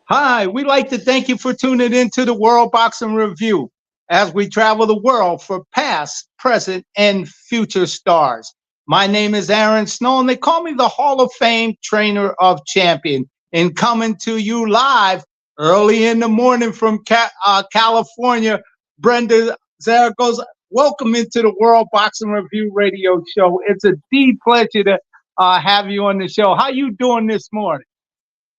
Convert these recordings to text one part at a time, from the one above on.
Hi, we'd like to thank you for tuning into the World Boxing Review as we travel the world for past, present, and future stars. My name is Aaron Snowell, and they call me the Hall of Fame Trainer of Champion. And coming to you live early in the morning from California, Brenda Zaragoza. Welcome into the World Boxing Review radio show. It's a deep pleasure to have you on the show. How you doing this morning?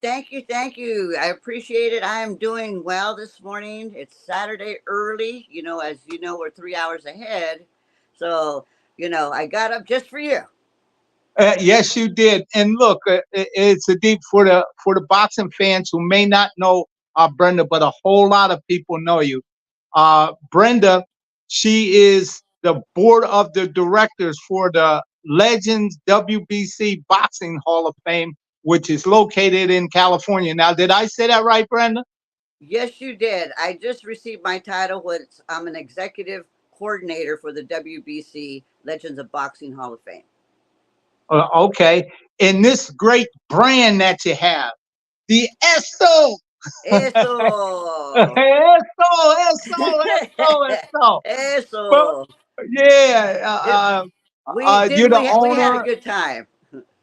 Thank you, thank you. I appreciate it. I am doing well this morning. It's Saturday early. As you know, we're 3 hours ahead. So, I got up just for you. Yes, you did. And look, it's a deep for the boxing fans who may not know Brenda, but a whole lot of people know you. Brenda, she is the board of the directors for the Legends WBC Boxing Hall of Fame, which is located in California. Now, did I say that right, Brenda? Yes, you did. I just received my title. I'm an executive coordinator for the WBC Legends of Boxing Hall of Fame. Okay. And this great brand that you have, the ESO. Eso. Eso. Well, Eso. yeah, It, you're the we had a owner. good time.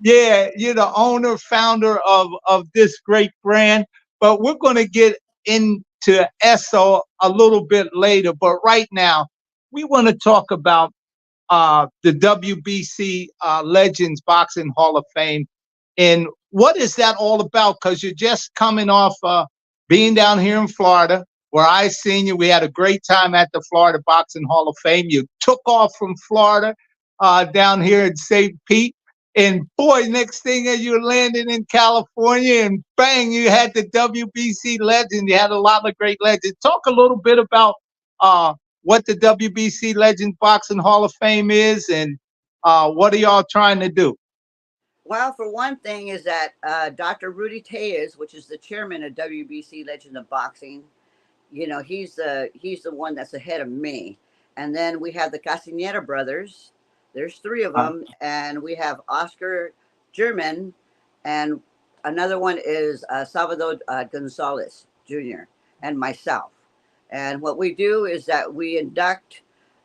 Yeah, you're the owner, founder of this great brand. But we're going to get into Esso a little bit later. But right now, we want to talk about the WBC Legends Boxing Hall of Fame. And what is that all about? Because you're just coming off being down here in Florida, where I seen you. We had a great time at the Florida Boxing Hall of Fame. You took off from Florida down here in St. Pete. And boy, next thing is you're landing in California, and bang, you had the WBC legend. You had a lot of great legends. Talk a little bit about what the WBC Legends Boxing Hall of Fame is, and what are y'all trying to do? Well, for one thing, is that Dr. Rudy Tejas, which is the chairman of WBC Legend of Boxing, he's the one that's ahead of me. And then we have the Casinera brothers. There's three of Uh, them, and we have Oscar German, and another one is Salvador Gonzalez Jr. and myself. And what we do is that we induct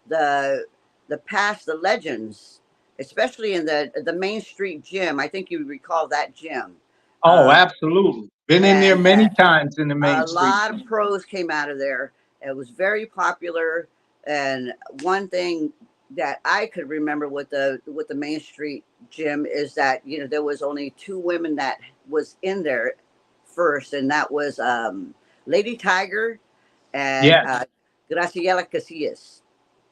the the legends, especially in the Main Street gym. I think you recall that gym. oh, Uh, absolutely. Been in there and many times in the Main a Street. lot of pros came out of there. It was very popular. And one thing that I could remember with the Main Street gym is that there was only two women that was in there first, and that was Lady Tiger and Yes, Graciela Casillas.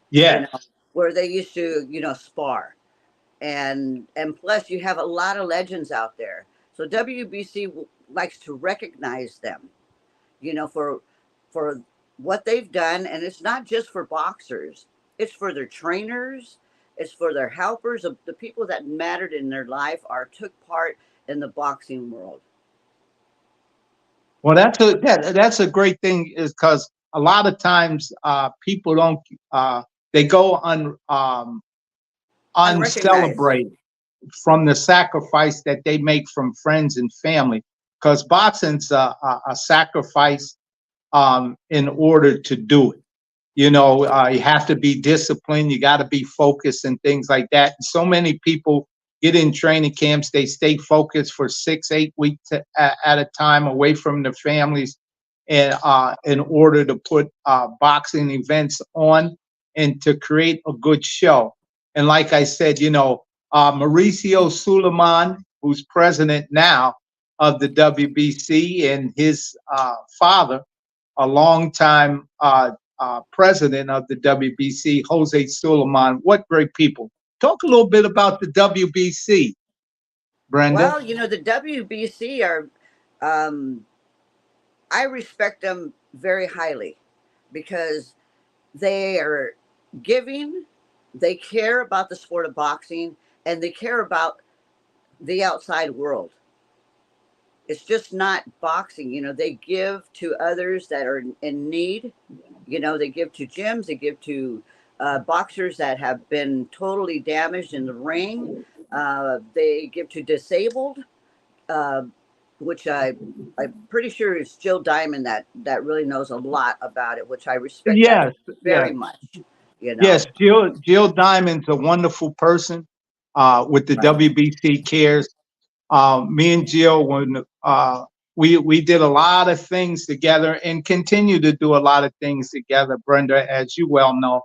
You yes. know, where they used to spar, and plus you have a lot of legends out there. So WBC likes to recognize them, for for what they've done, and it's not just for boxers. It's for their trainers, it's for their helpers, the people that mattered in their life or took part in the boxing world. Well, that's a great thing, is because a lot of times people don't they go Unrecognized. uncelebrated from the sacrifice that they make from friends and family. Because boxing's a sacrifice in order to do it. You have to be disciplined. You got to be focused and things like that. And so many people get in training camps. They stay focused for 6, 8 weeks at a time away from their families, and in order to put boxing events on and to create a good show. And like I said, Mauricio Suleiman, who's president now of the WBC, and his father, a longtime president of the WBC, Jose Suleiman. What great people. Talk a little bit about the WBC, Brenda. Well, the WBC are, um, I respect them very highly because they are giving, they care about the sport of boxing, and they care about the outside world. It's just not boxing. They give to others that are in need. They give to gyms, they give to boxers that have been totally damaged in the ring. They give to disabled. Uh, which I'm pretty sure it's Jill Diamond that really knows a lot about it, which I respect that Yes, very yes, much. You yes. know, Jill Diamond's a wonderful person. With the right? WBC Cares. Me and Jill, when we did a lot of things together and continue to do a lot of things together, Brenda, as you well know,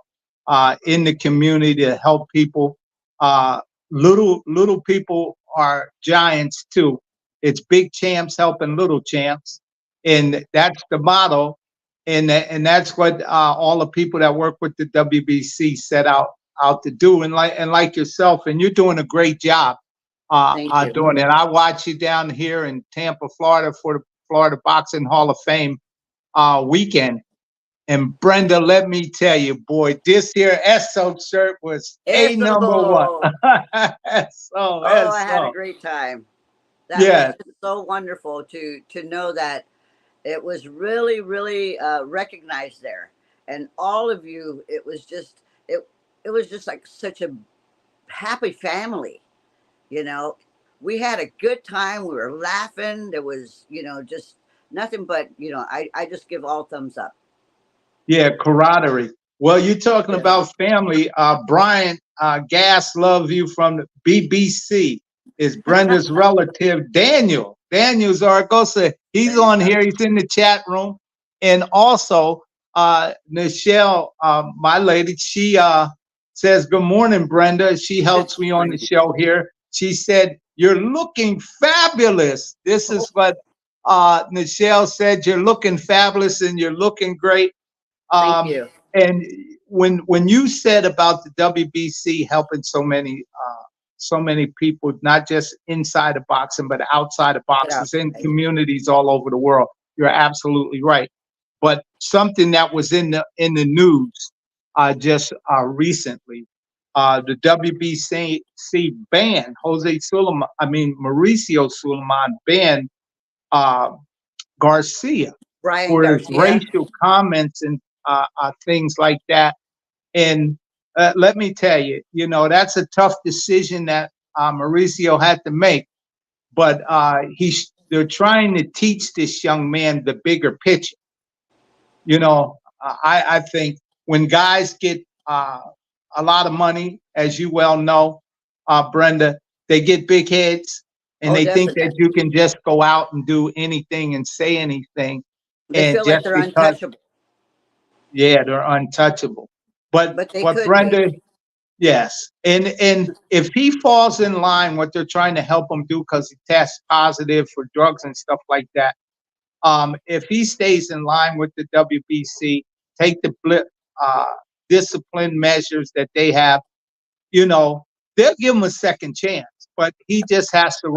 in the community to help people. Uh, little people are giants too. It's big champs helping little champs, and that's the motto. And that's what all the people that work with the WBC set out to do. And like yourself, and you're doing a great job Thank you. doing it. I watch you down here in Tampa, Florida for the Florida Boxing Hall of Fame weekend. And Brenda, let me tell you, boy, this here SO shirt was a number one. Eso. SO, Oh, I had a SO. great time. That was Yeah, just so wonderful to know that it was really really recognized there, and all of you. It was just like such a happy family. You know, we had a good time. We were laughing. There was just nothing but I just give all thumbs up. yeah, camaraderie. Well, you're talking Yeah. about family. Brian Gass loves you from the BBC. Is Brenda's relative Daniel. Daniel Zaragoza. He's There you on go. here. He's in the chat room. And also, Nichelle, my lady, she says, "Good morning, Brenda." She helps me on the show here. She said, "You're looking fabulous." This is what Nichelle said. You're looking fabulous and you're looking great. Thank Um, you. and when you said about the WBC helping so many people, not just inside of boxing, but outside of Get boxes in outside. communities all over the world, you're absolutely right. But something that was in the news just recently, the WBC banned Jose Suleiman, I mean Mauricio Suleiman banned uh, Garcia Brian for his Garcia. racial comments and things like that. And let me tell you, that's a tough decision that Mauricio had to make. But they're trying to teach this young man the bigger picture. I think when guys get a lot of money, as you well know, Brenda, they get big heads and Oh, they think that definitely. you can just go out and do anything and say anything. They And feel like just they're because, untouchable, yeah, they're untouchable. But but they but could be. Brenda, yes. And if he falls in line, what they're trying to help him do, because he tests positive for drugs and stuff like that, if he stays in line with the WBC, take the uh, discipline measures that they have, you know, they'll give him a second chance. But he just has to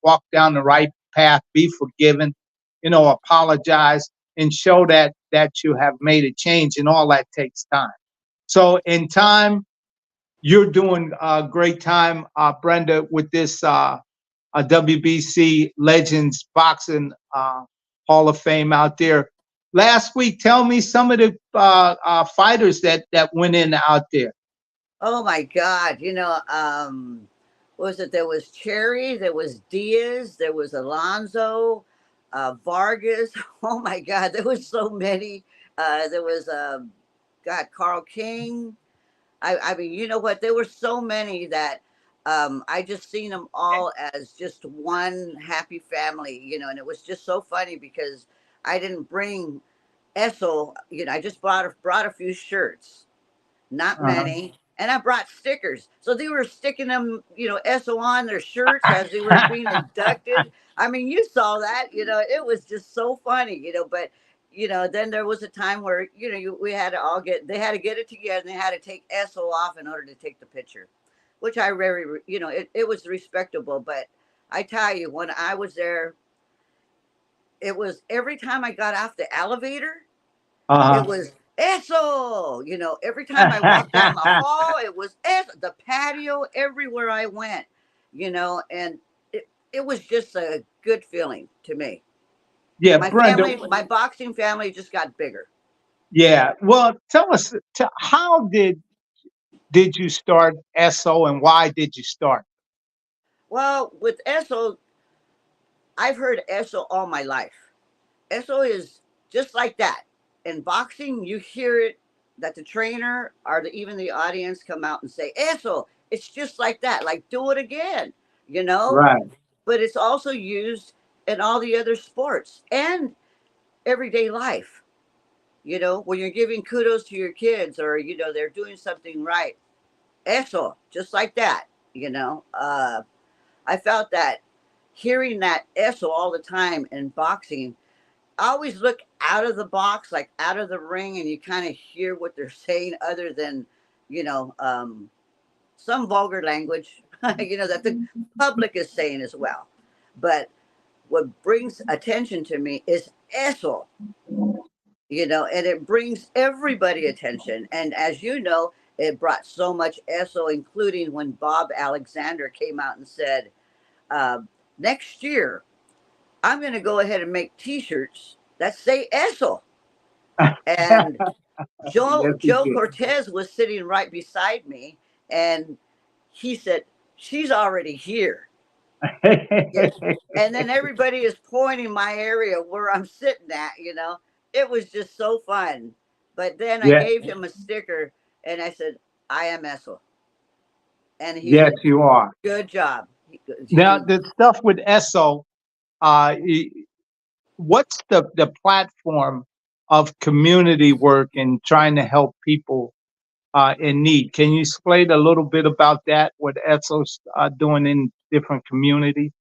walk down the right path, be forgiven, apologize, and show that you have made a change, and all that takes time. So in time, you're doing a great time, Brenda, with this WBC Legends Boxing Hall of Fame out there. Last week, tell me some of the fighters that went in out there. Oh my God. What was it? There was Cherry, there was Diaz, there was Alonzo, Vargas. Oh my God. There was so many. There was, God, Carl King. I mean, you know what? There were so many that I just seen them all as just one happy family, and it was just so funny because I didn't bring Esso, I just brought a few shirts, not Uh-huh. many. And I brought stickers. So they were sticking them, SO on their shirts as they were being inducted. I mean, you saw that, it was just so funny, but then there was a time where, we had to all they had to get it together and they had to take SO off in order to take the picture, which I very, it was respectable. But I tell you, when I was there, it was every time I got off the elevator, it Uh-huh. was eso. Every time I walked down the hall, it was eso. The patio, everywhere I went, and it was just a good feeling to me. Yeah, My Brenda. family, my boxing family just got bigger. Yeah. Well, tell us, how did you start SO and why did you start? Well, with eso, I've heard ESO all my life. ESO is just like that. In boxing, you hear it that the trainer or even the audience come out and say, ESO, it's just like that. Like, do it again, you know? Right. But it's also used in all the other sports and everyday life, when you're giving kudos to your kids or, they're doing something right. Eso, just like that, I felt that hearing that eso all the time in boxing, I always look out of the box, like out of the ring, and you kind of hear what they're saying other than, you know, um, some vulgar language, that the public is saying as well. But what brings attention to me is eso, and it brings everybody attention. And as you know, it brought so much eso, including when Bob Alexander came out and said, uh, next year, I'm going to go ahead and make T-shirts that say eso. And Yes, he Joe did. Cortez was sitting right beside me, and he said, "She's already here." Yeah. And then everybody is pointing my area where I'm sitting at. It was just so fun. But then I Yeah. gave him a sticker and I said, "I am Essel." And he Yes, said, you are. "Good job." Now, the stuff with ESO, uh, y- what's the platform of community work and trying to help people in need? Can you explain a little bit about that? What ESO's doing in different communities?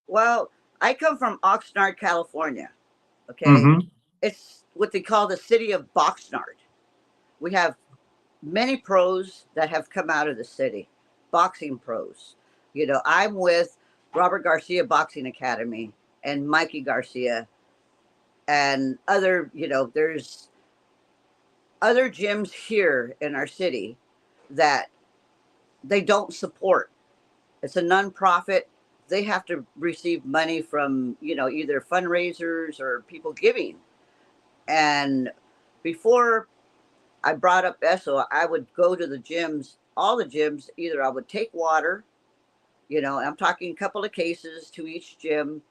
Well, I come from Oxnard, California. Okay. Mm-hmm. It's what they call the city of Boxnard. We have many pros that have come out of the city, boxing pros. I'm with Robert Garcia Boxing Academy and Mikey Garcia and there's other gyms here in our city that they don't support. It's a nonprofit. They have to receive money from, either fundraisers or people giving. And before I brought up ESO, I would go to the gyms, all the gyms, either I would take water, I'm talking a couple of cases to each gym.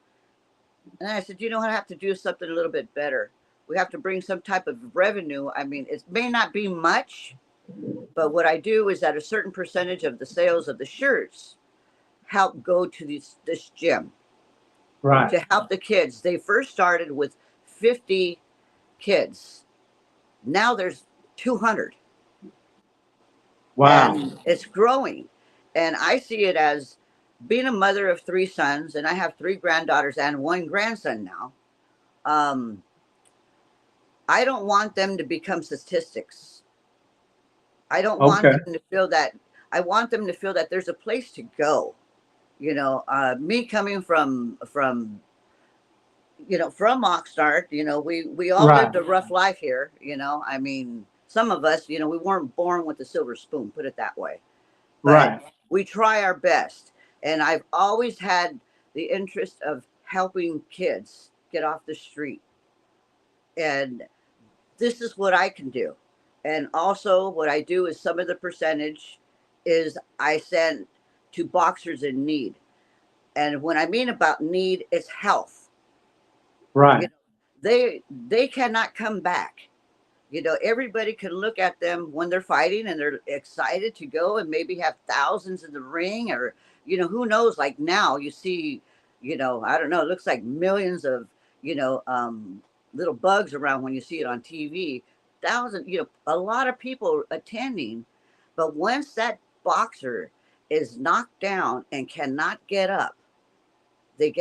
And I said, I have to do something a little bit better. We have to bring some type of revenue. I mean, it may not be much, but what I do is that a certain percentage of the sales of the shirts help go to this gym Right. to help the kids. They first started with 50 kids. Now there's 200 Wow. and it's growing. And I see it as being a mother of three sons, and I have three granddaughters and one grandson now. Um, I don't want them to become statistics. I don't want Okay. them to feel that. I want them to feel that there's a place to go. Me coming from Oxnard, we all Right. lived a rough life here. I mean, some of us, we weren't born with a silver spoon, put it that way. But Right. we try our best. And I've always had the interest of helping kids get off the street. And this is what I can do. And also, what I do is some of the percentage is I send to boxers in need. And when I mean about need, it's health. You Right. know, they cannot come back. Everybody can look at them when they're fighting and they're excited to go and maybe have thousands in the ring or, who knows, like now you see, I don't know, it looks like millions of, you know, um, little bugs around when you see it on TV. Thousand, a lot of people attending. But once that boxer is knocked down and cannot get up, they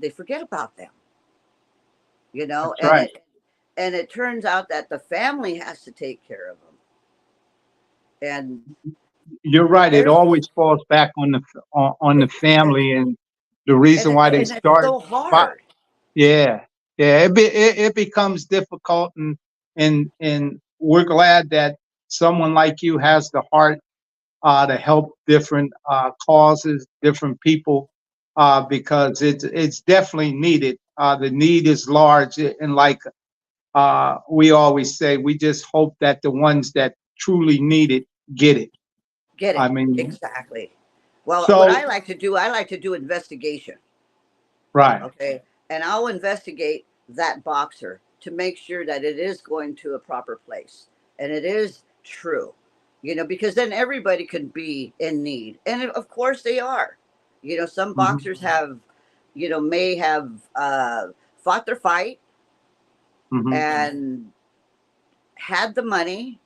forget about them, That's and right. it turns out that the family has to take care of them. And You're right. It there's always falls back on on the and family, and the reason why they it's start. so But hard. yeah, yeah, it becomes difficult, and we're glad that someone like you has the heart to help different causes, different people, because it's definitely needed. The need is large, and like we always say, we just hope that the ones that truly need it get it. Get I it mean, exactly. Well, what so I like to do investigation. Right. Okay. And I'll investigate that boxer to make sure that it is going to a proper place and it is true, because then everybody could be in need. And of course they are. Some Hmm. boxers have, may have fought their fight Hmm. and had the money.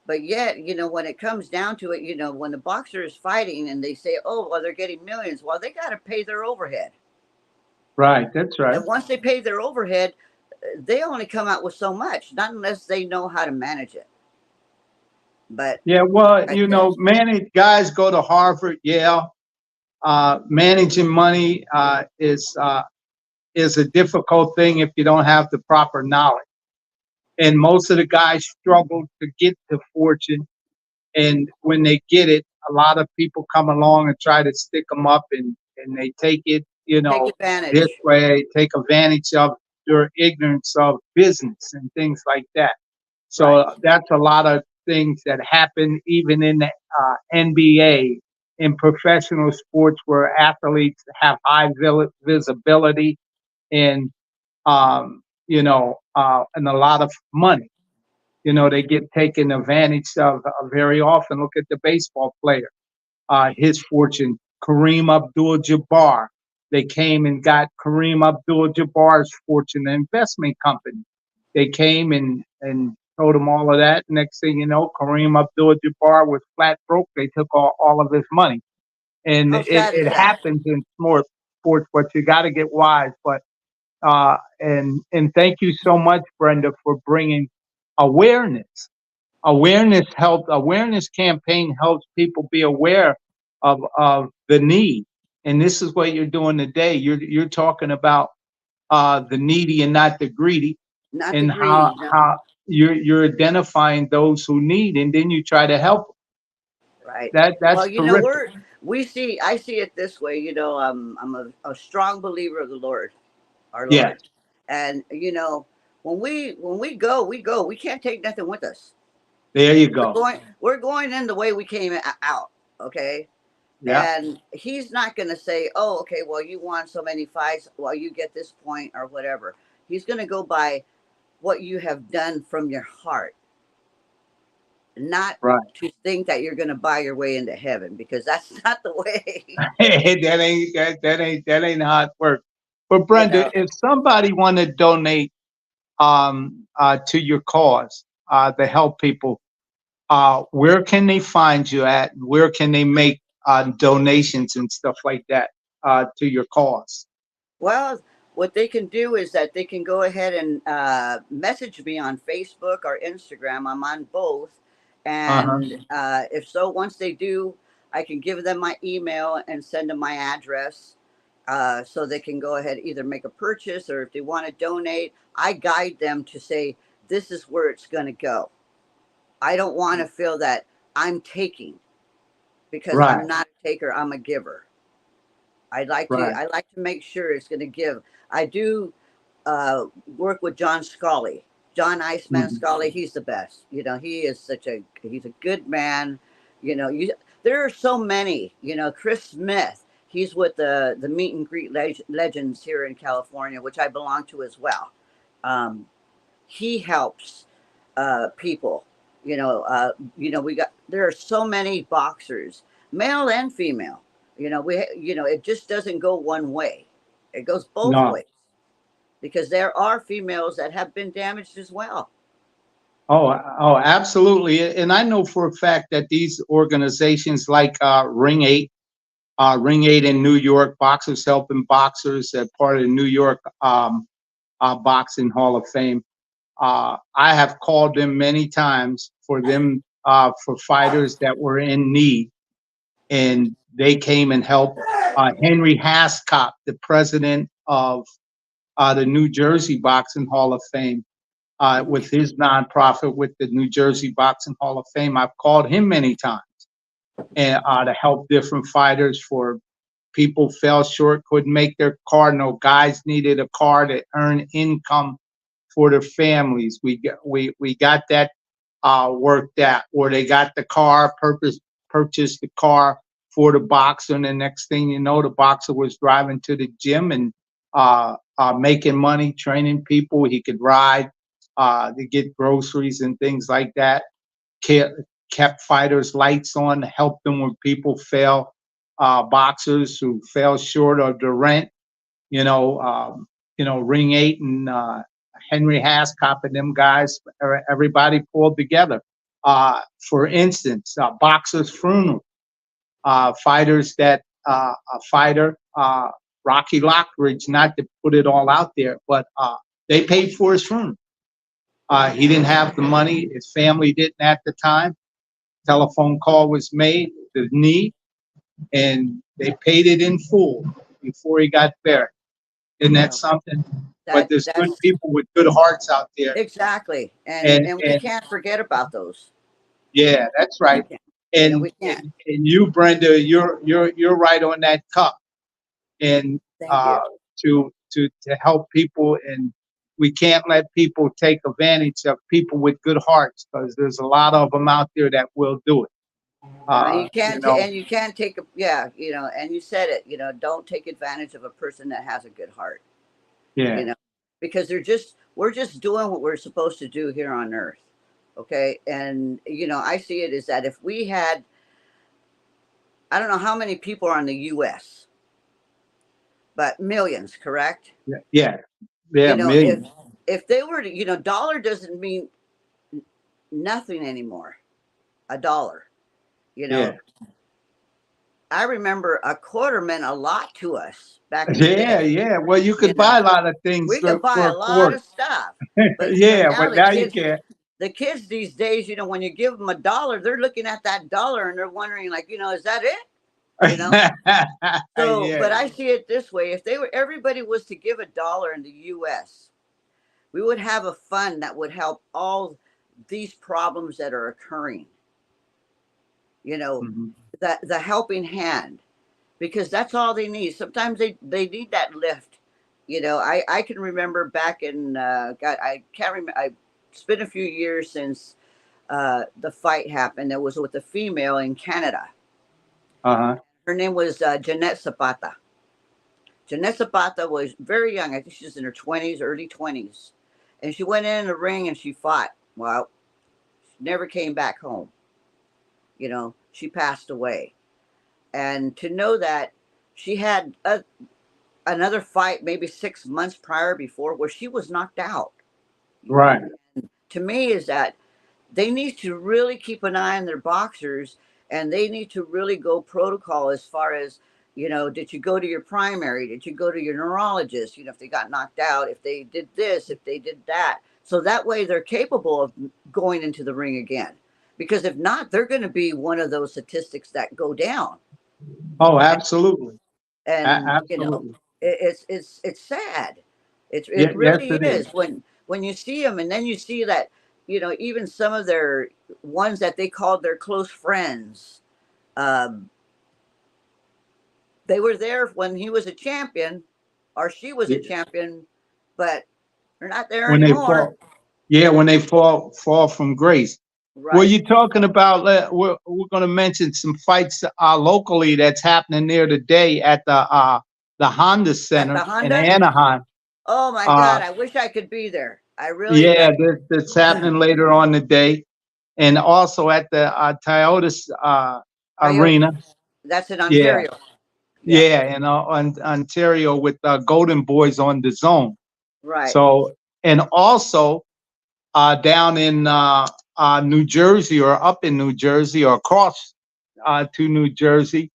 But yet, when it comes down to it, when the boxer is fighting and they say, oh, well, they're getting millions, well, they got to pay their overhead. Right. That's right. And once they pay their overhead, they only come out with so much, not unless they know how to manage it. But Yeah. Well, I guess manage guys go to Harvard, Yale. Managing money is a difficult thing if you don't have the proper knowledge. And most of the guys struggle to get to fortune. And when they get it, a lot of people come along and try to stick them up, and they take it, take this advantage. way, take advantage of their ignorance of business and things like that. Right. So that's a lot of things that happen even in the NBA, in professional sports where athletes have high visibility and, and a lot of money. They get taken advantage of very often. Look at the baseball player, his fortune, Kareem Abdul-Jabbar. They came and got Kareem Abdul-Jabbar's fortune, an investment company. They came and told him all of that. Next thing you know, Kareem Abdul-Jabbar was flat broke. They took all of his money. And How it, sad is it that? happens in sports, but you got to get wise. But and thank you so much, Brenda, for bringing awareness. Awareness campaign helps people be aware of the need. And this is what you're doing today. You're talking about the needy and not the greedy, Not the and greedy, how you're identifying those who need, and then you try to help them. right? That's Well, terrific. I see it this way. I'm a strong believer of the Lord, our Yes, Lord, and when we go, we go. We can't take nothing with us. there you We're go. going, we're going in the way we came out. Okay. Yeah, And he's not going to say, oh, okay, well, you won so many fights, well, you get this point or whatever. He's going to go by what you have done from your heart, not right. to think that you're going to buy your way into heaven, because that's not the way. That ain't how it works. But you Brenda, know. if somebody want to donate to your cause, to help people, where can they find you at? Where can they make donations and stuff like that to your cause? Well, what they can do is that they can go ahead and message me on Facebook or Instagram. I'm on both. Uh-huh. And if so, once they do, I can give them my email and send them my address, so they can go ahead either make a purchase, or if they want to donate, I guide them to say, this is where it's going to go. I don't want to feel that I'm taking, because Right, I'm not a taker, I'm a giver. right. I like to make sure it's going to give. I do work with John Scully, John Iceman Mhm. Scully. He's the best. He is he's a good man. There are so many. Chris Smith. He's with the Meet and Greet Legends here in California, which I belong to as well. Um, he helps people. We got there are so many boxers, male and female. It just doesn't go one way; it goes both No. ways, because there are females that have been damaged as well. Oh, absolutely. And I know for a fact that these organizations like Ring 8 in New York, Boxers Helping Boxers, part of the New York Boxing Hall of Fame. I have called them many times for fighters that were in need, and they came and helped. Henry Hascott, the president of the New Jersey Boxing Hall of Fame, with his nonprofit with the New Jersey Boxing Hall of Fame, I've called him many times and to help different fighters. For people fell short, couldn't make their car. No guys needed a car to earn income for their families. We got that worked out, or they got the car, purchased the car for the boxer, and the next thing you know, the boxer was driving to the gym and making money, training people. He could ride to get groceries and things like that. Kept, kept fighters' lights on, helped them when people fell, boxers who fell short of the rent. You know, Ring Eight and Henry Hascop and them guys. Everybody pulled together. For instance, boxers' funeral. Fighters that a fighter, Rocky Lockridge, not to put it all out there, but they paid for his funeral. He didn't have the money. His family didn't at the time. Telephone call was made, the need, and they paid it in full before he got buried. Isn't that something? But there's good That's people with good hearts out there. exactly, And and we can't forget about those. yeah, that's We right. can't. And We can't. and you, Brenda, you're right on that cup. And Thank uh, you. to help people, and we can't let people take advantage of people with good hearts, because there's a lot of them out there that will do it. And you You can't know, and you can't take a yeah, and you said it, don't take advantage of a person that has a good heart, yeah, you know, because we're just doing what we're supposed to do here on earth. Okay. And I see it as that if we had, I don't know how many people are in the US, but millions, correct? yeah, yeah, yeah, If millions. they were to, dollar doesn't mean nothing anymore. A dollar, you Yeah, know, I remember a quarter meant a lot to us back in the yeah, day. yeah. Well, you You could know, buy a lot of things we could buy for a a lot quarter. of stuff, but Yeah, now but now you can't. the kids these days, when you give them a dollar, they're looking at that dollar and they're wondering, like, is that it? You know. So, Yeah. but I see it this way: if everybody was to give a dollar in the U.S., we would have a fund that would help all these problems that are occurring. You know, Mhm. the helping hand, because that's all they need. Sometimes they need that lift. I can remember back in God, I can't remember. It's been a few years since the fight happened. It was with a female in Canada. Uh-huh. Her name was Jeanette Zapata. Jeanette Zapata was very young. I think she was in her 20s, early 20s. And she went in the ring and she fought. Well, she never came back home. She passed away. And to know that she had another fight maybe 6 months prior before where she was knocked out. Right. To me, is that they need to really keep an eye on their boxers, and they need to really go protocol as far as, did you go to your primary? Did you go to your neurologist? If they got knocked out, if they did this, if they did that. So that way they're capable of going into the ring again. Because if not, they're going to be one of those statistics that go down. Oh, absolutely. And Absolutely. it's sad. Yeah, It yes, really it is. is when you see them, and then you see that even some of their ones that they called their close friends, um, they were there when he was a champion or she was a Yeah. champion, but they're not there When they anymore. fall, yeah, when they fall from grace. Well, Right. you're talking about, we're going to mention some fights locally that's happening there today at the Honda At the Center in Honda. Anaheim. Oh my Uh, God, I wish I could be there. I really yeah, like. that's happening later on today, and also at the Toyota Coyote. Arena. That's in Yeah, Ontario. Yeah. yeah, and Ontario with Golden Boys on the zone. Right. So, and also down in New Jersey, or up in New Jersey, or across to New Jersey,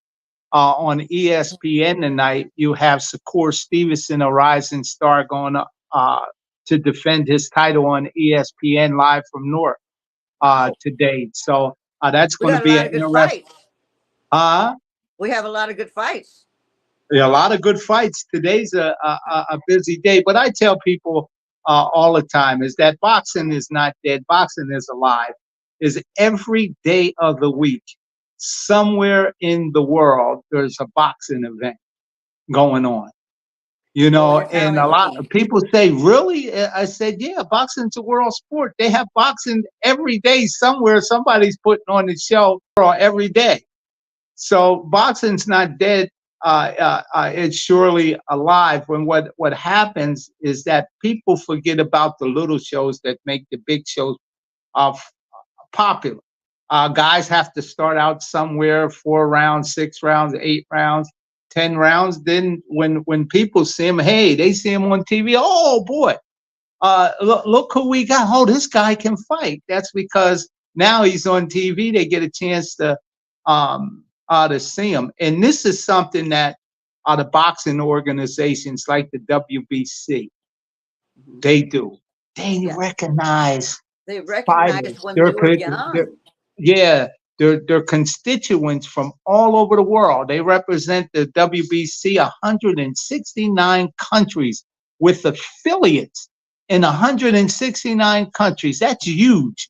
on ESPN tonight, you have Shakur Stevenson, a rising star, going to defend his title on ESPN live from North Wow. today. So that's We going to got a be lot an of good interesting. fights. Uh, We have a lot of good fights. Yeah, a lot of good fights. Today's a busy day, but I tell people all the time is that boxing is not dead. Boxing is alive. Is every day of the week, somewhere in the world, there's a boxing event going on. Well, you're And a telling lot of me. people say, "Really?" I said, "Yeah, boxing's a world sport. They have boxing every day somewhere. Somebody's putting on the show every day. So boxing's not dead. it's surely alive. When what happens is that people forget about the little shows that make the big shows uh, popular. Guys have to start out somewhere, 4 rounds, 6 rounds, 8 rounds, 10 rounds. Then when people see him, hey, they see him on TV. Oh boy, look who we got. Oh, this guy can fight. That's because now he's on TV. They get a chance to see him. And this is something that the boxing organizations like the WBC, Mhm. they do. They Yeah, recognize they recognized fighters. when they were young. Yeah, they're constituents from all over the world. They represent the WBC 169 countries with affiliates in 169 countries. That's huge.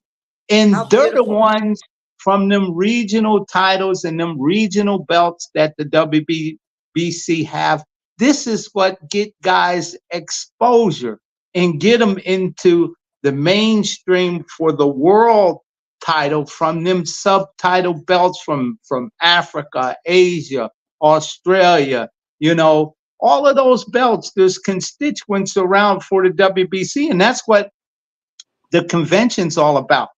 How And they're the beautiful. ones from them regional titles and them regional belts that the WBC have. This is what get guys exposure and get them into the mainstream for the world title from them subtitle belts from Africa, Asia, Australia, all of those belts. There's constituents around for the WBC, and that's what the convention's all about.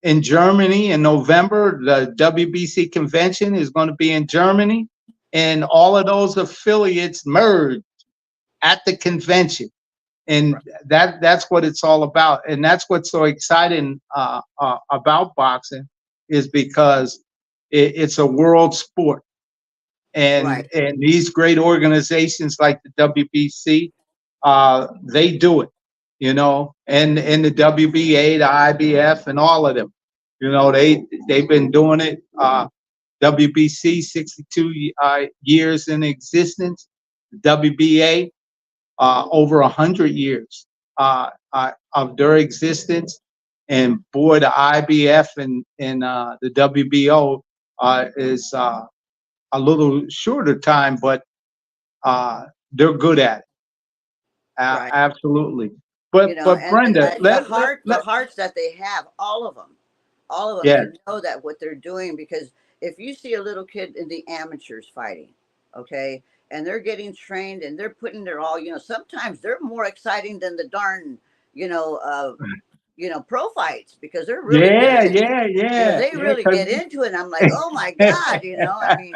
In Germany in November, the WBC convention is going to be in Germany, and all of those affiliates merge at the convention, and Right. that's what it's all about, and that's what's so exciting about boxing, is because it's a world sport, and Right. these great organizations like the WBC, they do it, and the WBA, the IBF, and all of them, they've been doing it. WBC 62 years in existence, WBA over 100 years of their existence, and boy, the IBF and the WBO is a little shorter time, but they're good at it. Right. Absolutely. You know, But Brenda, and the hearts that they have, all of them, yeah. to know that what they're doing. Because if you see a little kid in the amateurs fighting, okay, and they're getting trained and they're putting their all, sometimes they're more exciting than the darn, you know, uh, pro fights, because they're really Yeah, good. yeah, yeah, They yeah. really get into it. And I'm like, oh my God, I mean,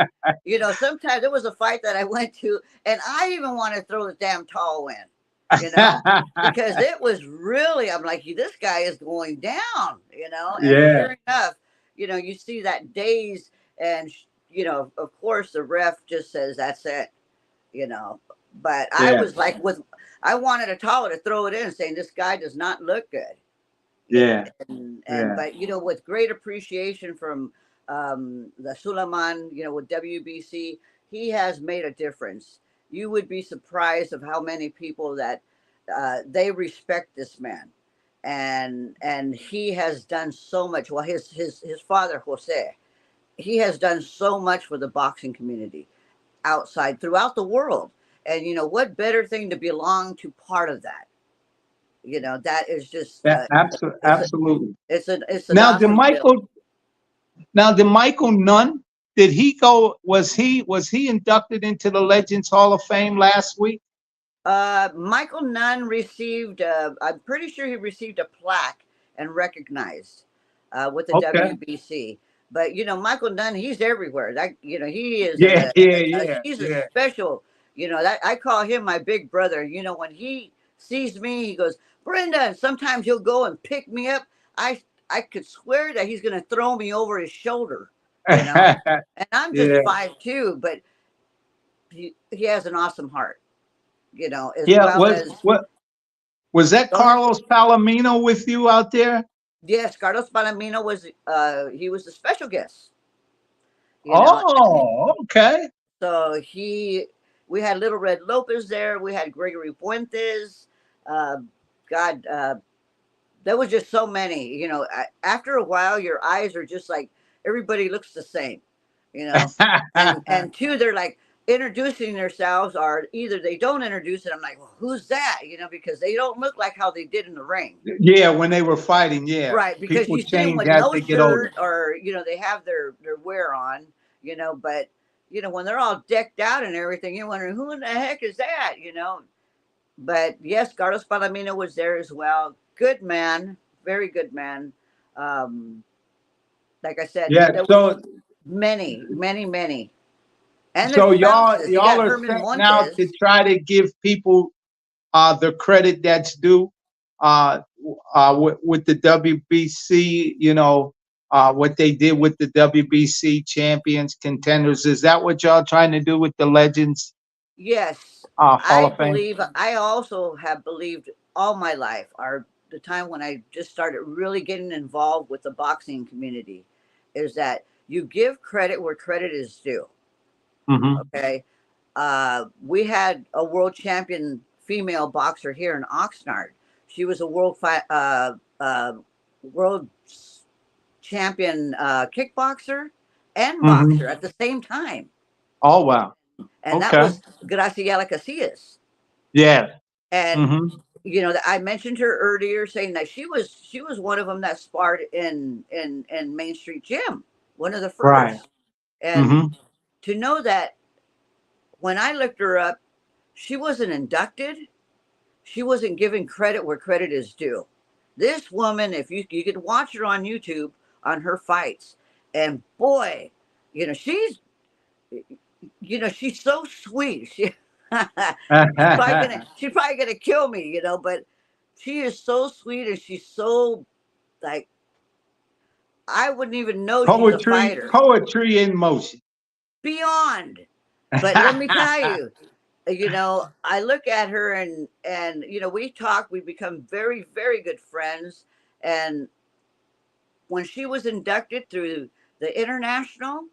sometimes there was a fight that I went to, and I even want to throw the damn towel in, you know, because it was really, I'm like, this guy is going down, and Yeah, sure enough, you see that daze, and, of course, the ref just says, that's it, you know. But I yeah, was like, I wanted a towel to throw it in, saying, this guy does not look good. Yeah, yeah, and yeah, but with great appreciation from the Suleiman, with WBC, he has made a difference. You would be surprised of how many people that they respect this man, and he has done so much. Well, his father Jose, he has done so much for the boxing community outside throughout the world, and what better thing to belong to part of that. That is just yeah. it's a Absolutely. it's an Now, did awesome feeling. Michael? Now, did Michael Nunn? Did he go? Was he inducted into the Legends Hall of Fame last week? Michael Nunn received, I'm pretty sure he received a plaque and recognized with the Okay. WBC. But Michael Nunn, he's everywhere. That he is Yeah, yeah, yeah, he's a yeah. special. That I call him my big brother. When he sees me, he goes, Brenda. And sometimes he'll go and pick me up. I could swear that he's going to throw me over his shoulder. And I'm just Yeah, 5'2", but he has an awesome heart. As yeah. well Was as. what was that Go ahead. Carlos Palomino with you out there? Yes, Carlos Palomino was he was a special guest, and Oh, okay. so we had Little Red Lopez there, we had Gregory Fuentes, uh, God, there was just so many. After a while, your eyes are just like, everybody looks the same, you know, and two, they're like introducing themselves, or either they don't introduce it. I'm like, well, who's that? Because they don't look like how they did in the ring. Yeah, when they were fighting, yeah. Right, because People you see them change with as no they get older. shirt, or they have their wear on, but when they're all decked out and everything, you're wondering who in the heck is that. But yes, Carlos Palomino was there as well. Good man, very good man. Um, like I said, Yeah. there was So many, many, many, and their so spouses. You y'all got are Herman set now to Montes. try to give people the credit that's due uh, with the WBC, what they did with the WBC champions, contenders. Is that what y'all trying to do with the Legends Yes, Hall I of Fame? believe. I also have believed all my life, or the time when I just started really getting involved with the boxing community, is that you give credit where credit is due. Hmm. Okay, we had a world champion female boxer here in Oxnard. She was a world champion kickboxer and boxer Hmm. at the same time, Oh, wow. and that Okay. was Graciela Casillas. Yeah. And Hmm. I mentioned her earlier, saying that she was one of them that sparred in Main Street Gym, one of the Right. first. And Hmm. to know that when I looked her up, she wasn't inducted. She wasn't given credit where credit is due. This woman, if you could watch her on YouTube on her fights, and boy, she's she's so sweet. She's probably gonna kill me, but she is so sweet, and she's so, like, I wouldn't even know she's a Poetry, fighter. poetry in motion. Beyond. But let me tell you, I look at her, and we talk, we become very, very good friends. And when she was inducted through the international,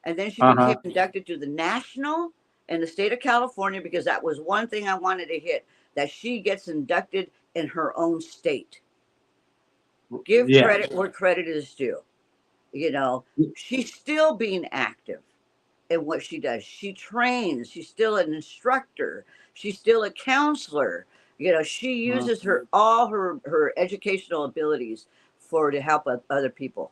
and then she became Uh-huh. inducted to the national in the state of California, because that was one thing I wanted to hit, that she gets inducted in her own state. Give Yeah. credit where credit is due. You know, she's still being active in what she does. She trains. She's still an instructor. She's still a counselor. She uses her educational abilities for to help other people.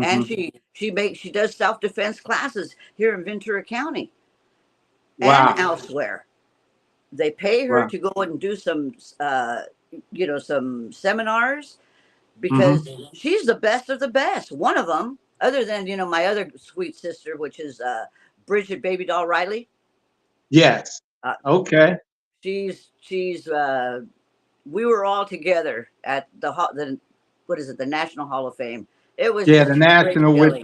And Hmm. she does self-defense classes here in Ventura County and Wow. elsewhere. They pay her Wow. to go and do some seminars, because Hmm. she's the best of the best. One of them, other than my other sweet sister, which is Bridget Baby Doll Riley. Yes. Uh, Okay. she's we were all together at the what is it, the National Hall of Fame. It was Yeah, the just a great national feeling.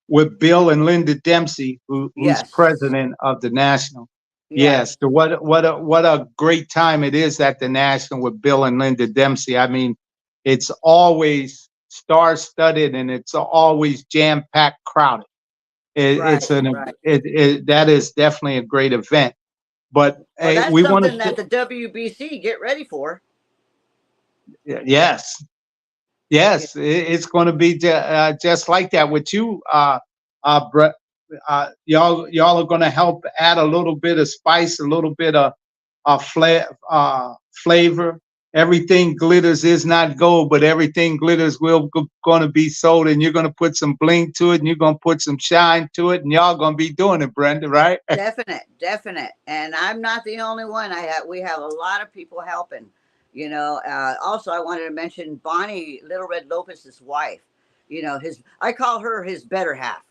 with Bill and Linda Dempsey, who's Yes, president of the national. Yes. yes, So what a great time it is at the national with Bill and Linda Dempsey. I mean, it's always star-studded and it's always jam-packed crowded. right, right. That is definitely a great event. But Well, hey, that's we want something that to. the WBC get ready for. Yes. Yeah. Yes, it's going to be just like that with you, Brett. Y'all are going to help add a little bit of spice, a little bit of flavor. Everything glitters is not gold, but everything glitters will going to be sold, and you're going to put some bling to it, and you're going to put some shine to it, and y'all going to be doing it, Brenda, right? Definite, definite. And I'm not the only one. We have a lot of people helping. Also, I wanted to mention Bonnie Little Red Lopez's wife. His I call her his better half.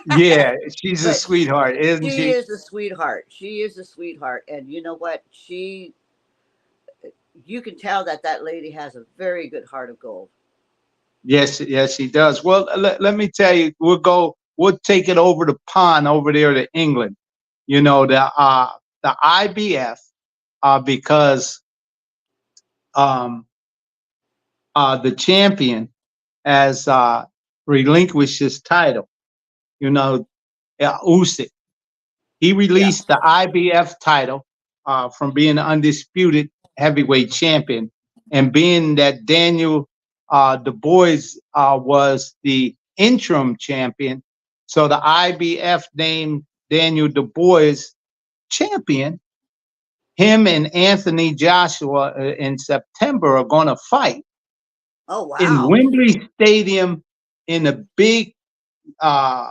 Yeah, she's a But sweetheart, isn't she she? is a sweetheart. She is a sweetheart. And you know what? You can tell that that lady has a very good heart of gold. Yes, yes, he does. Well, let me tell you, we'll take it over the pond over there to England. The IBF, because um, the champion has relinquished his title. Usyk. He Yeah. released the IBF title from being an undisputed heavyweight champion, and being that Daniel Du Bois was the interim champion, so the IBF named Daniel Du Bois champion. Him and Anthony Joshua in September are going to fight Oh, in wow. Wembley Stadium in a big uh,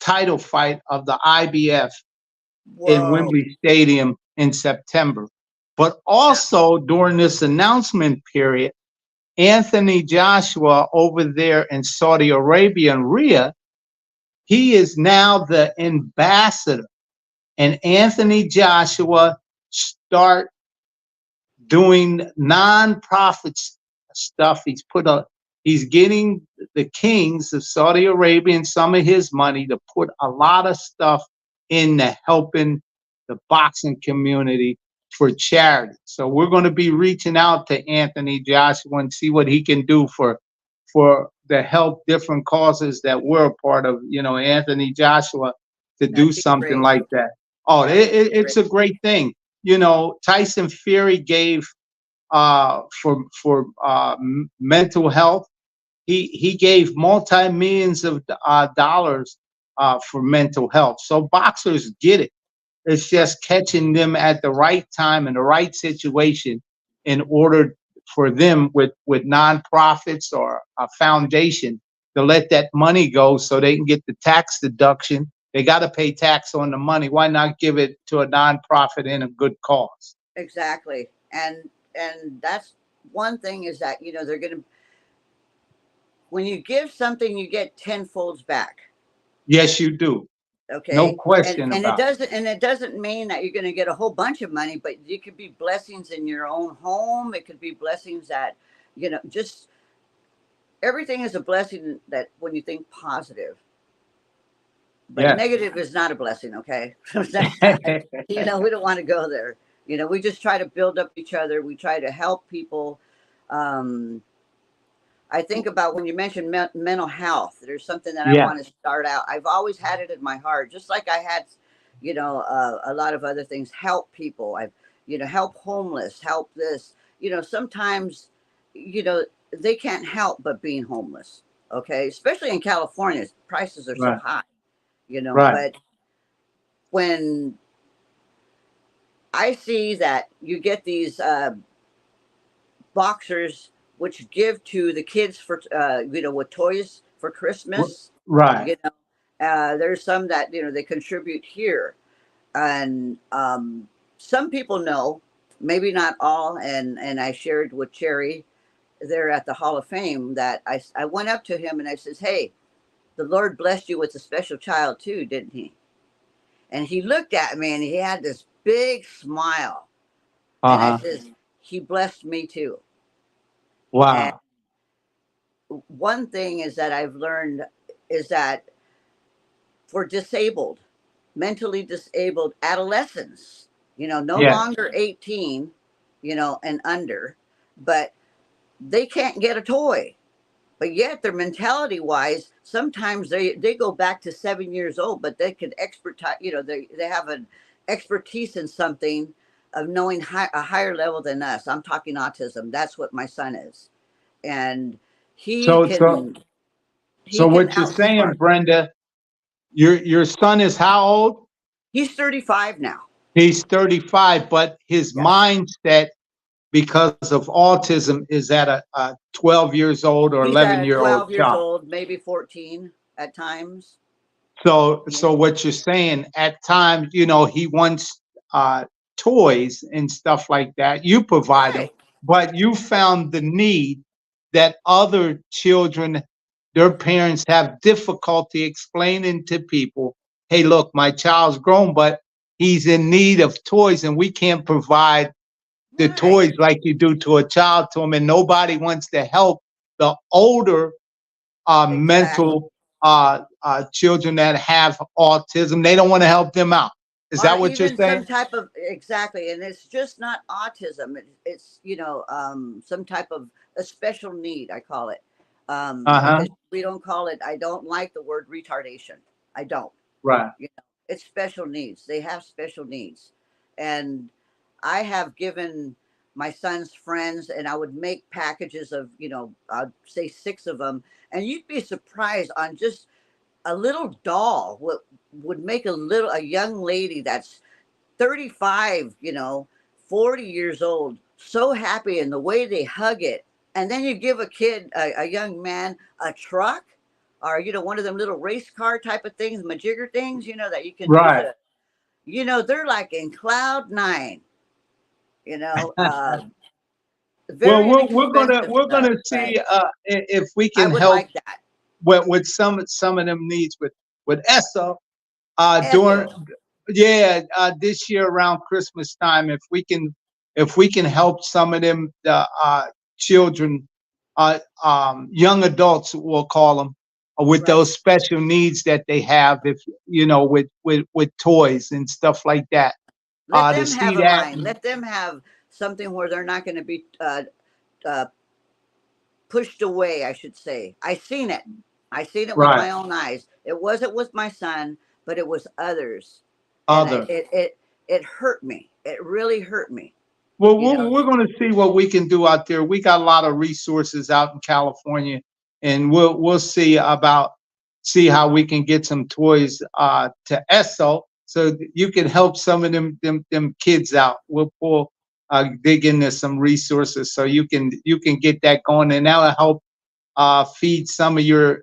title fight of the IBF in Whoa. Wembley Stadium in September. But Yeah. also during this announcement period, Anthony Joshua over there in Saudi Arabia and Riyadh, he is now the ambassador. And Anthony Joshua start doing nonprofit stuff. He's getting the kings of Saudi Arabia and some of his money to put a lot of stuff into helping the boxing community for charity. So we're going to be reaching out to Anthony Joshua and see what he can do for the help different causes that we're a part of. Anthony Joshua to do That'd be something great. like that. Oh, That would be it's great. a great thing. Tyson Fury gave for mental health. He gave multi-millions of dollars for mental health. So boxers get it. It's Right. just catching them at the right time in the right situation in order for them with nonprofits or a foundation to let that money go so they can get the tax deduction. They got to pay tax on the money. Why not give it to a nonprofit in a good cause? Exactly. And that's one thing is that, they're going to, when you give something, you get tenfolds back. Yes, you do. No Okay. And, question and it about it. doesn't, and it doesn't mean that you're going to get a whole bunch of money, but it could be blessings in your own home. It could be blessings that, just everything is a blessing that when you think positive, but Yes. negative is not a blessing. Okay. That's not, we don't want to go there. We just try to build up each other. We try to help people. Um, I think about when you mentioned mental health, there's something that I Yeah. want to start out. I've always had it in my heart, just like I had, a lot of other things, help people. Help homeless, help this, sometimes, you know, they can't help but being homeless. Okay. Especially in California, prices are so Right. high, Right. but when I see that you get these boxers which give to the kids for with toys for Christmas. Right. There's some that they contribute here, and some people know, maybe not all. And I shared with Cherry there at the Hall of Fame that I went up to him and I says, "Hey, the Lord blessed you with a special child too, didn't He?" And he looked at me and he had this big smile, and I Uh-huh. says, "He blessed me too." And Wow. one thing is that I've learned is that for disabled, mentally disabled adolescents, no Yes. longer 18, and under, but they can't get a toy. But yet their mentality wise, sometimes they go back to 7 years old, but they can expertise, they have an expertise in something of knowing a higher level than us. I'm talking autism. That's what my son is. And he So so can he so can what you're outsmart. saying, Brenda, your son is how old? He's 35 now. He's 35, but his Yeah. mindset because of autism is at a 12 years old or He's 11-year-old 12 years child. old, maybe 14 at times. So Yeah. what you're saying, at times, he wants uh, toys and stuff like that. You provide them, Right. but you found the need that other children, their parents have difficulty explaining to people, hey, look, my child's grown, but he's in need of toys, and we can't provide the Right. toys like you do to a child to him, and nobody wants to help the older Exactly. mental children that have autism. They don't want to help them out. Is that what you're Even some saying? type of, exactly, and it's just not autism. It's some type of a special need. I call it, Uh-huh. because we don't call it. I don't like the word retardation. I don't. Right. It's special needs. They have special needs, and I have given my son's friends, and I would make packages of I'd say six of them, and you'd be surprised on just a little doll would make a young lady that's 35, 40 years old, so happy in the way they hug it. And then you give a kid, a young man, a truck. or one of them little race car type of things, majigger things, that you can do Right. to, they're like in cloud nine, you know, uh, Well, very inexpensive we're stuff. gonna But see if we I can would help like that. with some of them needs with ESSA during Eso. this year around Christmas time. If we can help some of them children, young adults we'll call them, with Right. those special needs that they have, if with toys and stuff like that. Let To them have see a that, line. Let them have something where they're not going to be uh, pushed away, I should say. I seen it. I seen it with right, my own eyes. It wasn't with my son, but it was others, and other. it hurt me. It really hurt me. Well, You know. we're going to see what we can do out there. We got a lot of resources out in California, and we'll see how we can get some toys to ESSO so that you can help some of them kids out. We'll pull dig into some resources so you can get that going, and that'll help feed some of your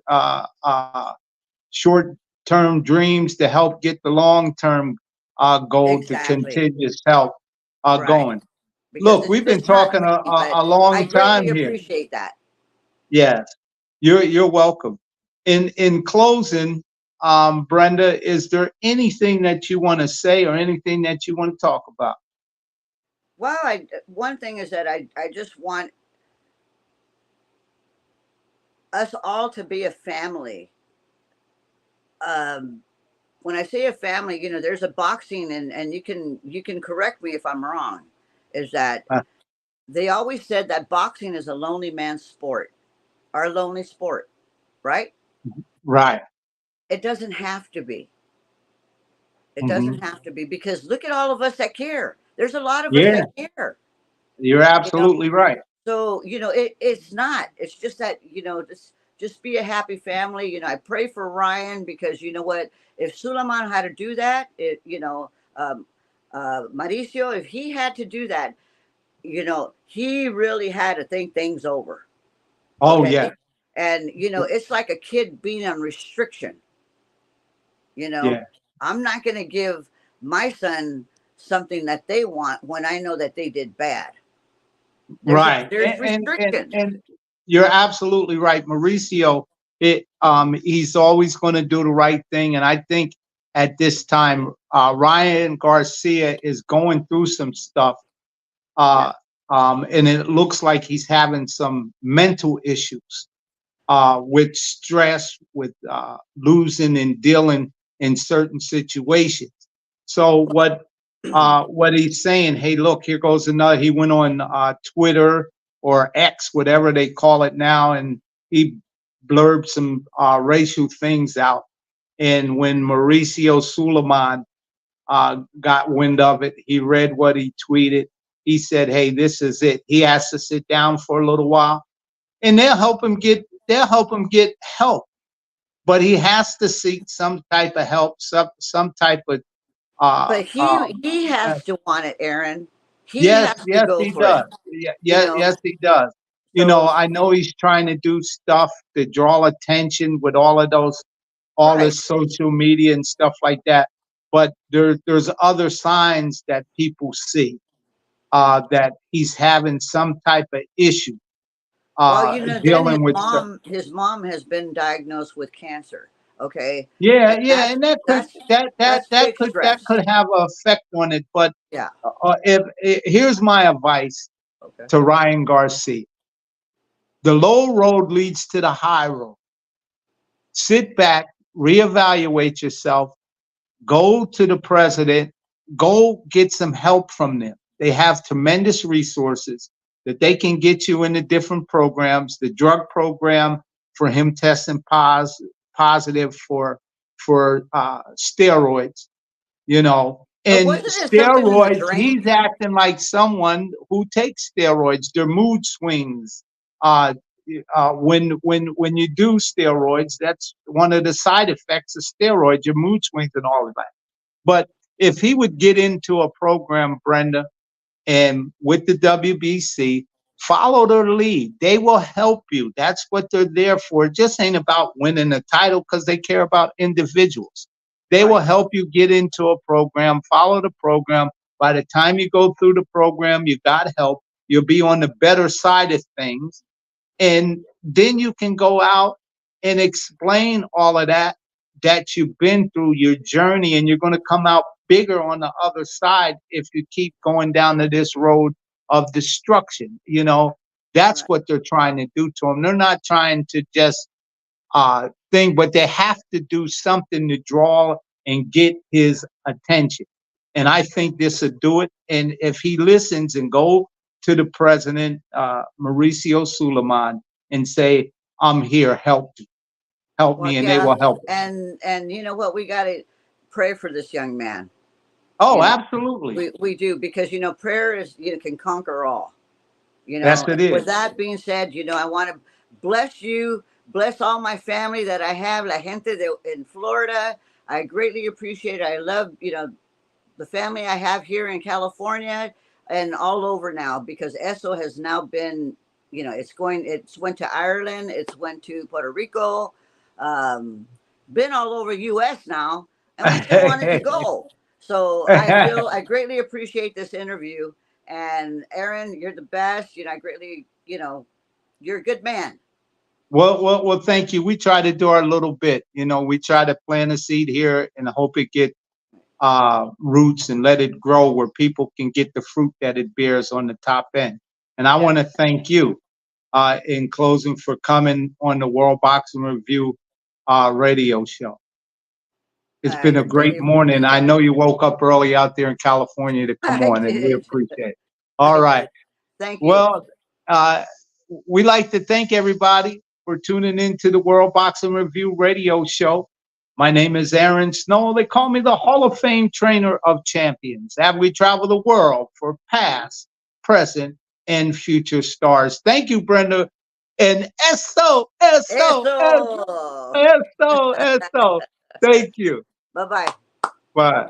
short term dreams to help get the long term goal to Exactly. continuous help Right. going. Because Look, it's we've been just not talking me, but a I long greatly time here. appreciate that. Yes, you're welcome. In closing, Brenda, is there anything that you want to say or anything that you want to talk about? Well, one thing is that I just want us all to be a family. Um, when I say a family, there's a boxing, and you can correct me if I'm wrong. Is that Uh, they always said that boxing is a lonely man's sport, our lonely sport, right? right. It doesn't have to be. It Hmm. doesn't have to be because look at all of us that care. There's a lot of us Yeah, that care, you're you know. absolutely right. So it's not. It's just that just be a happy family. I pray for Ryan because you know what? If Suleiman had to do that, um, Mauricio, if he had to do that, he really had to think things over. Oh Okay, yeah, and it's like a kid being on restriction. You know, yeah. I'm not going to give my son something that they want when I know that they did bad. Right. There's restrictions. And you're absolutely right. Mauricio, he's always going to do the right thing. And I think at this time, Ryan Garcia is going through some stuff. Yeah. Uh, and it looks like he's having some mental issues with stress, with losing and dealing in certain situations. So what he's saying, hey, look, here goes another. He went on Twitter or X, whatever they call it now, and he blurbed some racial things out. And when Mauricio Suleiman got wind of it, he read what he tweeted. He said, hey, this is it. He has to sit down for a little while, and they'll help him get help. But he has to seek some type of help, some type of uh, But he um, he uh, has to want it, Aaron. He yes, has to yes, go he for it. does. Yeah, You yeah, know. yes, he does. So I know he's trying to do stuff to draw attention with all right. this social media and stuff like that. But there's other signs that people see that he's having some type of issue Well, then dealing with. his mom has been diagnosed with cancer. Okay, Yeah, and yeah, and that could that's that that that's that big could that stress. could have an effect on it. But Yeah. here's my advice Okay. to Ryan Garcia: the low road leads to the high road. Sit back, reevaluate yourself, go to the president, go get some help from them. They have tremendous resources that they can get you into different programs. The drug program for him testing positive for steroids, But and wasn't it something in the steroids. drink? He's acting like someone who takes steroids. Their mood swings. Uh, when you do steroids, that's one of the side effects of steroids. Your mood swings and all of that. But if he would get into a program, Brenda, and with the WBC, follow their lead. They will help you. That's what they're there for. It just ain't about winning a title because they care about individuals. They will Right. help you get into a program, follow the program. By the time you go through the program, you got help. You'll be on the better side of things. And then you can go out and explain all of that you've been through your journey, and you're going to come out bigger on the other side if you keep going down to this road of destruction. That's Right. what they're trying to do to him. They're not trying to just thing, but they have to do something to draw and get his attention. And I think this will do it. And if he listens and go to the president, Mauricio Suleiman, and say, I'm here, help Well, me, and they yeah, will help him. and you know what? We got to pray for this young man. Oh, You know, absolutely. we do, because prayer is, can conquer all. Yes, it With is. that being said, I want to bless you, bless all my family that I have, la gente in Florida. I greatly appreciate it. I love, the family I have here in California and all over now, because ESO has now been, it's went to Ireland, it's went to Puerto Rico, um, been all over US now, and we still wanted to go. So I greatly appreciate this interview. And Aaron, you're the best. I greatly, you're a good man. Well, thank you. We try to do our little bit. We try to plant a seed here and hope it get roots and let it grow where people can get the fruit that it bears on the top end. And I Yeah. want to thank you in closing for coming on the World Boxing Review radio show. It's I been a greatly great morning. I appreciate know you woke up early out there in California to it. come I on, and we did. appreciate it. I All right. did. Thank you. Well, uh, we like to thank everybody for tuning in to the World Boxing Review radio show. My name is Aaron Snowell. They call me the Hall of Fame trainer of champions. Have we traveled the world for past, present, and future stars? Thank you, Brenda. And Eso. eso. Thank you. Bye bye. Bye.